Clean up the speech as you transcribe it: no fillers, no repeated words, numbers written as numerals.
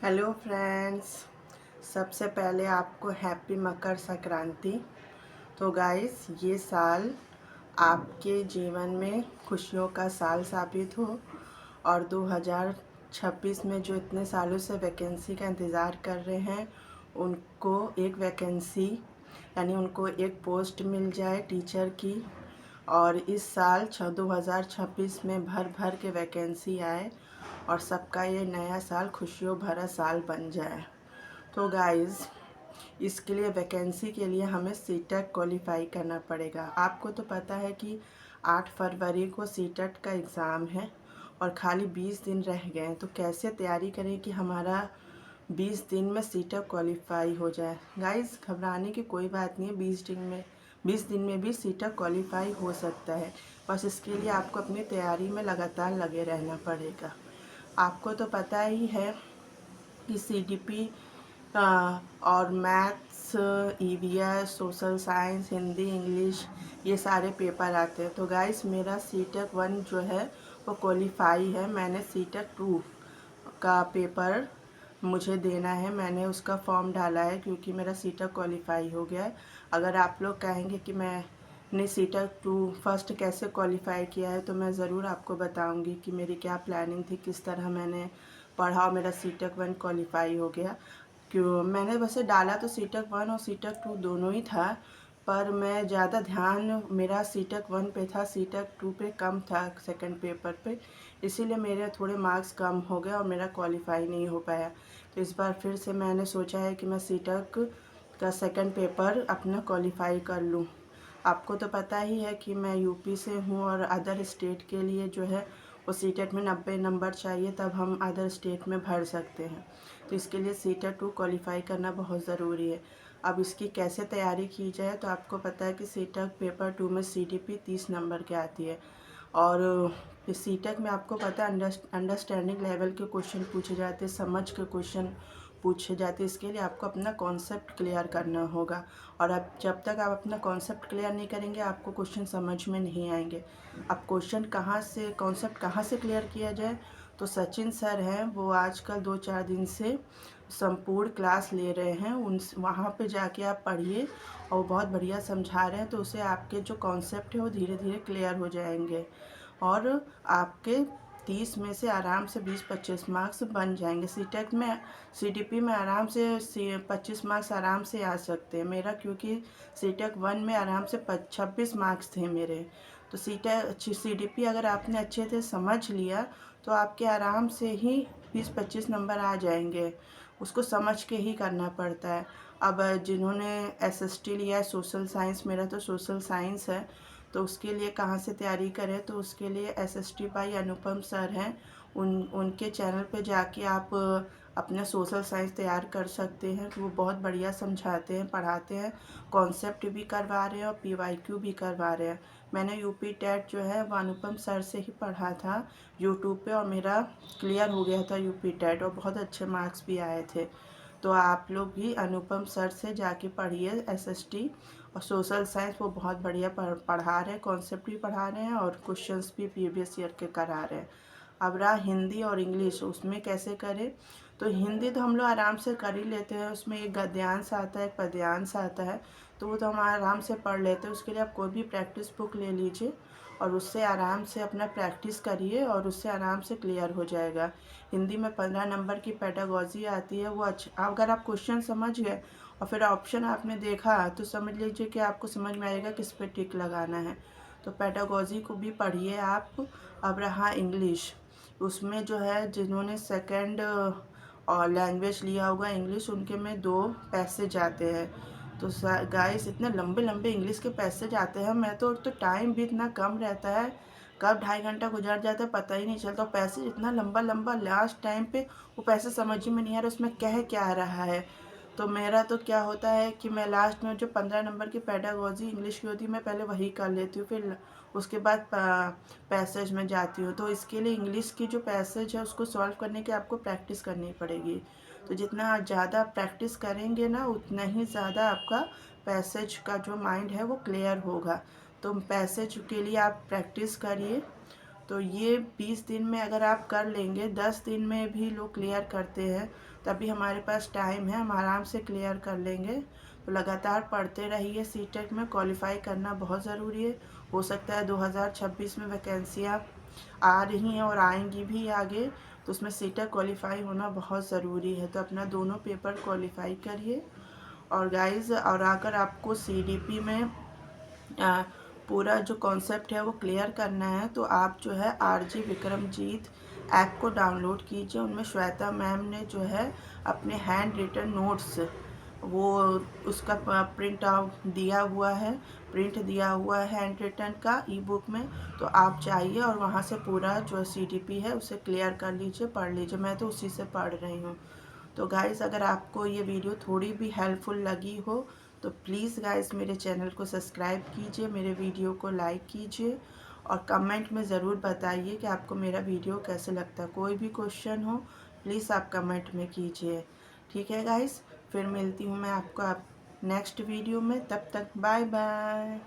Hello friends, सबसे पहले आपको हैप्पी मकर संक्रांति। तो गाइस, ये साल आपके जीवन में खुशियों का साल साबित हो और 2026 में जो इतने सालों से वैकेंसी का इंतज़ार कर रहे हैं उनको एक वैकेंसी यानी उनको एक पोस्ट मिल जाए टीचर की। और इस साल 2026 में भर भर के वैकेंसी आए और सबका ये नया साल खुशियों भरा साल बन जाए। तो गाइस, इसके लिए वैकेंसी के लिए हमें सीटेट क्वालिफाई करना पड़ेगा। आपको तो पता है कि 8 फरवरी को सीटेट का एग्ज़ाम है और खाली 20 दिन रह गए हैं। तो कैसे तैयारी करें कि हमारा 20 दिन में सीटेट क्वालिफाई हो जाए। गाइस, घबराने की कोई बात नहीं है, 20 दिन में भी सीटेट क्वालिफाई हो सकता है। बस इसके लिए आपको अपनी तैयारी में लगातार लगे रहना पड़ेगा। आपको तो पता ही है कि सीडीपी और maths, EVS, social science, Hindi, English, ये सारे पेपर आते हैं। तो गाइस, मेरा सीटेट 1 जो है वो क्वालिफाई है। मैंने सीटेट 2 का पेपर मुझे देना है, मैंने उसका फॉर्म डाला है क्योंकि मेरा सीटेट क्वालिफाई हो गया है। अगर आप लोग कहेंगे कि मैंने सीटेट 2 फर्स्ट कैसे क्वालिफाई किया है तो मैं ज़रूर आपको बताऊंगी कि मेरी क्या प्लानिंग थी, किस तरह मैंने पढ़ा और मेरा सीटेट 1 क्वालिफाई हो गया। क्यों मैंने वैसे डाला तो सीटेट 1 और सीटेट 2 दोनों ही था, पर मैं ज़्यादा ध्यान मेरा सीटेट 1 पे था, सीटेट 2 पे कम था सेकंड पेपर पे, इसीलिए मेरे थोड़े मार्क्स कम हो गए और मेरा क्वालिफाई नहीं हो पाया। तो इस बार फिर से मैंने सोचा है कि मैं सीटेट का सेकंड पेपर अपना क्वालिफाई कर लूँ। आपको तो पता ही है कि मैं यूपी से हूँ और अदर स्टेट के लिए जो है वो सीटेट में 90 नंबर चाहिए, तब हम अदर स्टेट में भर सकते हैं। तो इसके लिए सीटेट 2 क्वालिफाई करना बहुत ज़रूरी है। अब इसकी कैसे तैयारी की जाए, तो आपको पता है कि सीटेट पेपर 2 में सीडीपी 30 नंबर की आती है और सीटेट में आपको पता है अंडरस्टैंडिंग लेवल के क्वेश्चन पूछे जाते हैं, समझ के क्वेश्चन पूछे जाते हैं। इसके लिए आपको अपना कॉन्सेप्ट क्लियर करना होगा और अब जब तक आप अपना कॉन्सेप्ट क्लियर नहीं करेंगे आपको क्वेश्चन समझ में नहीं आएंगे। अब क्वेश्चन कॉन्सेप्ट कहाँ से क्लियर किया जाए, तो सचिन सर हैं, वो आजकल 2-4 दिन से संपूर्ण क्लास ले रहे हैं, उन वहाँ पे जाके आप पढ़िए और वो बहुत बढ़िया समझा रहे हैं। तो उससे आपके जो कॉन्सेप्ट है वो धीरे धीरे क्लियर हो जाएंगे और आपके 30 में से आराम से 20-25 मार्क्स बन जाएंगे। सीटेट में सीडीपी में आराम से 25 मार्क्स आराम से आ सकते हैं मेरा, क्योंकि सीटेट 1 में आराम से 26 मार्क्स थे मेरे। तो सीडीपी अगर आपने अच्छे से समझ लिया तो आपके आराम से ही 20-25 नंबर आ जाएंगे। उसको समझ के ही करना पड़ता है। अब जिन्होंने एसएसटी लिया है सोशल साइंस, मेरा तो सोशल साइंस है, तो उसके लिए कहाँ से तैयारी करें, तो उसके लिए एसएसटी भाई अनुपम सर हैं, उनके चैनल पे जाके आप अपना सोशल साइंस तैयार कर सकते हैं। वो बहुत बढ़िया समझाते हैं, पढ़ाते हैं, कॉन्सेप्ट भी करवा रहे हैं और पीवाईक्यू भी करवा रहे हैं। मैंने यूपी टेट जो है वो अनुपम सर से ही पढ़ा था यूट्यूब पे और मेरा क्लियर हो गया था यूपी टेट और बहुत अच्छे मार्क्स भी आए थे। तो आप लोग भी अनुपम सर से जाके पढ़िए एसएसटी और सोशल साइंस, वो बहुत बढ़िया पढ़ा रहे हैं, कॉन्सेप्ट भी पढ़ा रहे हैं और क्वेश्चंस भी प्रीवियस ईयर के करा रहे हैं। अब रहा हिंदी और इंग्लिश, उसमें कैसे करें, तो हिंदी तो हम लोग आराम से कर ही लेते हैं, उसमें एक गद्यांश आता है, एक पद्यांश आता है, तो वो तो हम आराम से पढ़ लेते हैं। उसके लिए आप कोई भी प्रैक्टिस बुक ले लीजिए और उससे आराम से अपना प्रैक्टिस करिए और उससे आराम से क्लियर हो जाएगा। हिंदी में 15 नंबर की पेडागॉजी आती है, वो अच्छा, अगर आप क्वेश्चन समझ गए और फिर ऑप्शन आपने देखा तो समझ लीजिए कि आपको समझ में आएगा किस पे टिक लगाना है। तो पेडागॉजी को भी पढ़िए आप। अब रहा इंग्लिश, उसमें जो है जिन्होंने सेकंड और लैंग्वेज लिया होगा इंग्लिश, उनके में 2 पैसेज आते हैं। तो गाइस, इतने लंबे लंबे इंग्लिश के पैसेज आते हैं, मैं तो टाइम भी इतना कम रहता है, कब 2.5 घंटा गुजर जाता है पता ही नहीं चलता। पैसेज इतना लंबा लंबा, लास्ट टाइम पे वो पैसेज समझ में नहीं आ रहा उसमें कह क्या रहा है। तो मेरा तो क्या होता है कि मैं लास्ट में जो 15 नंबर की पेडागॉजी इंग्लिश की होती है मैं पहले वही कर लेती हूँ, फिर उसके बाद पैसेज में जाती हूँ। तो इसके लिए इंग्लिश की जो पैसेज है उसको सॉल्व करने की आपको प्रैक्टिस करनी पड़ेगी। तो जितना ज़्यादा प्रैक्टिस करेंगे ना उतना ही ज़्यादा आपका पैसेज का जो माइंड है वो क्लियर होगा। तो पैसेज के लिए आप प्रैक्टिस करिए। तो ये 20 दिन में अगर आप कर लेंगे, 10 दिन में भी लोग क्लियर करते हैं, तभी हमारे पास टाइम है, हम आराम से क्लियर कर लेंगे। तो लगातार पढ़ते रहिए। सीटेट में क्वालिफाई करना बहुत ज़रूरी है। हो सकता है 2026 में वैकेंसियाँ आ रही हैं और आएंगी भी आगे, तो उसमें सीटेट क्वालिफाई होना बहुत ज़रूरी है। तो अपना दोनों पेपर क्वालिफाई करिए। और गाइज़, और अगर आपको CDP में पूरा जो कॉन्सेप्ट है वो क्लियर करना है, तो आप जो है RG विक्रमजीत ऐप को डाउनलोड कीजिए। उनमें श्वेता मैम ने जो है अपने हैंड रिटन नोट्स वो उसका प्रिंट आउट दिया हुआ है, प्रिंट दिया हुआ है हैंड रिटन का ई-बुक में। तो आप जाइए और वहाँ से पूरा जो CDP है उसे क्लियर कर लीजिए, पढ़ लीजिए। मैं तो उसी से पढ़ रही हूँ। तो गाइज़, अगर आपको ये वीडियो थोड़ी भी हेल्पफुल लगी हो तो प्लीज़ गाइज़ मेरे चैनल को सब्सक्राइब कीजिए, मेरे वीडियो को लाइक कीजिए और कमेंट में ज़रूर बताइए कि आपको मेरा वीडियो कैसे लगता है। कोई भी क्वेश्चन हो प्लीज़ आप कमेंट में कीजिए। ठीक है गाइज़, फिर मिलती हूँ मैं आपको नेक्स्ट वीडियो में। तब तक बाय बाय।